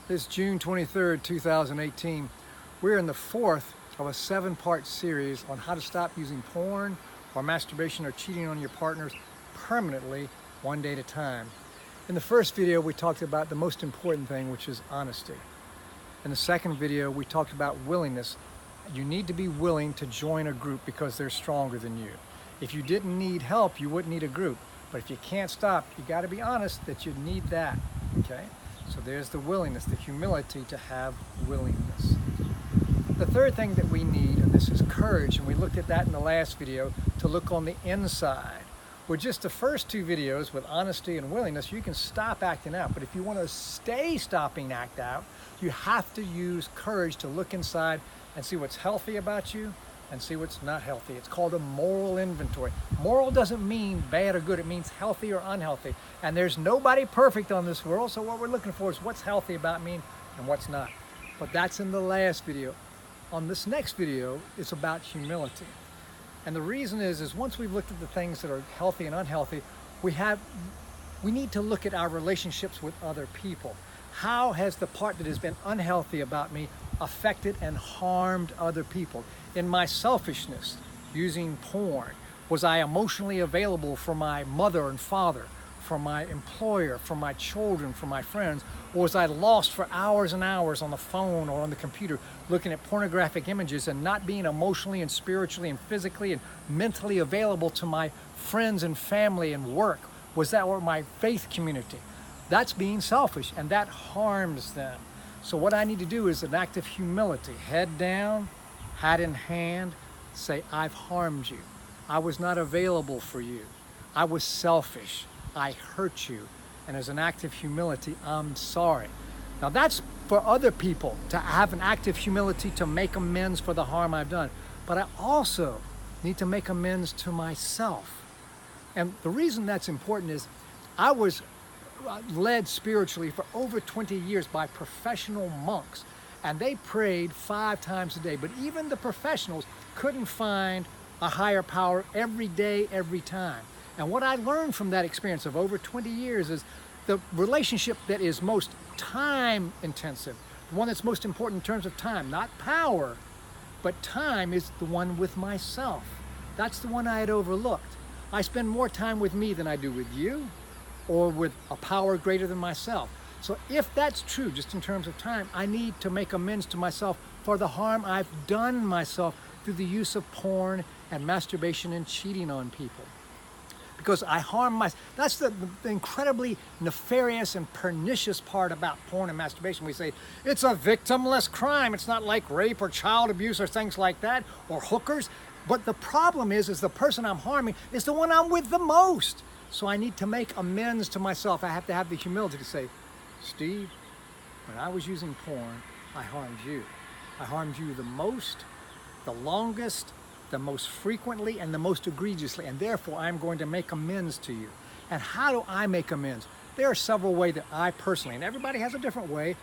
It's June 23rd, 2018. We're in the fourth of a 7-part series on how to stop using porn or masturbation or cheating on your partners permanently, one day at a time. In the first video, we talked about the most important thing, which is honesty. In the second video, we talked about willingness. You need to be willing to join a group because they're stronger than you. If you didn't need help, you wouldn't need a group. But if you can't stop, you got to be honest that you need that, okay? So there's the willingness, the humility to have willingness. The third thing that we need, and this is courage, and we looked at that in the last video, to look on the inside. With just the first two videos with honesty and willingness, you can stop acting out. But if you want to stay stopping act out, you have to use courage to look inside and see what's healthy about you and see what's not healthy. It's called a moral inventory. Moral doesn't mean bad or good, it means healthy or unhealthy. And there's nobody perfect on this world, so what we're looking for is what's healthy about me and what's not. But that's in the last video. On this next video, it's about humility. And the reason is once we've looked at the things that are healthy and unhealthy, we need to look at our relationships with other people. How has the part that has been unhealthy about me affected and harmed other people? In my selfishness, using porn, was I emotionally available for my mother and father, for my employer, for my children, for my friends? Or was I lost for hours and hours on the phone or on the computer looking at pornographic images and not being emotionally and spiritually and physically and mentally available to my friends and family and work? Was that my faith community? That's being selfish, and that harms them. So what I need to do is an act of humility, head down, hat in hand, say, I've harmed you. I was not available for you. I was selfish. I hurt you. And as an act of humility, I'm sorry. Now that's for other people to have an act of humility to make amends for the harm I've done. But I also need to make amends to myself. And the reason that's important is I was led spiritually for over 20 years by professional monks, and they prayed 5 times a day. But even the professionals couldn't find a higher power every day, every time. And what I learned from that experience of over 20 years is the relationship that is most time intensive, the one that's most important in terms of time, not power, but time, is the one with myself. That's the one I had overlooked. I spend more time with me than I do with you or with a power greater than myself. So if that's true, just in terms of time, I need to make amends to myself for the harm I've done myself through the use of porn and masturbation and cheating on people. Because I harm myself. That's the incredibly nefarious and pernicious part about porn and masturbation. We say it's a victimless crime. It's not like rape or child abuse or things like that, or hookers. But the problem is the person I'm harming is the one I'm with the most. So I need to make amends to myself. I have to have the humility to say, Steve, when I was using porn, I harmed you. I harmed you the most, the longest, the most frequently, and the most egregiously, and therefore I'm going to make amends to you. And how do I make amends? There are several ways that I personally, and everybody has a different way,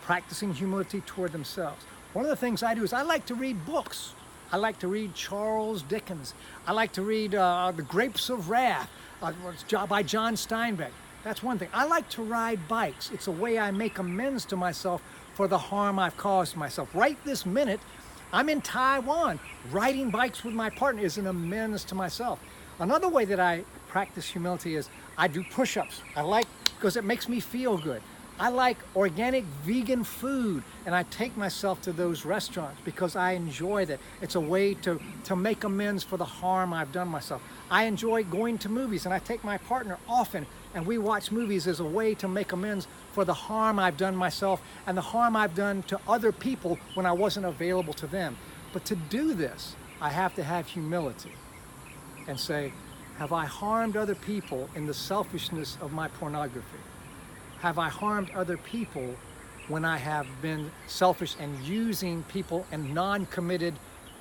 practicing humility toward themselves. One of the things I do is I like to read books. I like to read Charles Dickens. I like to read The Grapes of Wrath by John Steinbeck. That's one thing. I like to ride bikes. It's a way I make amends to myself for the harm I've caused myself. Right this minute, I'm in Taiwan. Riding bikes with my partner is an amends to myself. Another way that I practice humility is I do push-ups. Because it makes me feel good. I like organic vegan food, and I take myself to those restaurants because I enjoy that. It's a way to make amends for the harm I've done myself. I enjoy going to movies, and I take my partner often, and we watch movies as a way to make amends for the harm I've done myself and the harm I've done to other people when I wasn't available to them. But to do this, I have to have humility and say, have I harmed other people in the selfishness of my pornography? Have I harmed other people when I have been selfish and using people in non-committed,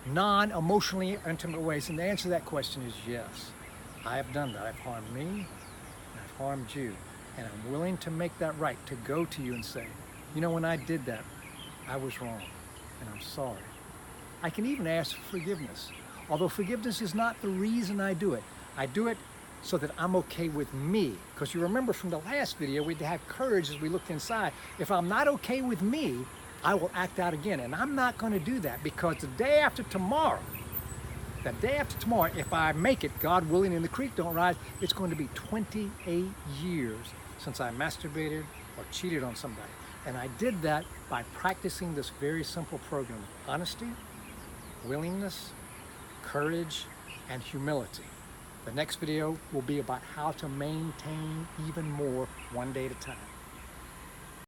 non-emotionally intimate ways? And the answer to that question is yes. I have done that. I've harmed me, and I've harmed you. And I'm willing to make that right, to go to you and say, you know, when I did that, I was wrong, and I'm sorry. I can even ask for forgiveness, although forgiveness is not the reason I do it. I do it so that I'm okay with me. Because you remember from the last video, we had to have courage as we looked inside. If I'm not okay with me, I will act out again. And I'm not going to do that, because the day after tomorrow, if I make it, God willing, and the creek don't rise, it's going to be 28 years since I masturbated or cheated on somebody. And I did that by practicing this very simple program of honesty, willingness, courage, and humility. The next video will be about how to maintain even more one day at a time.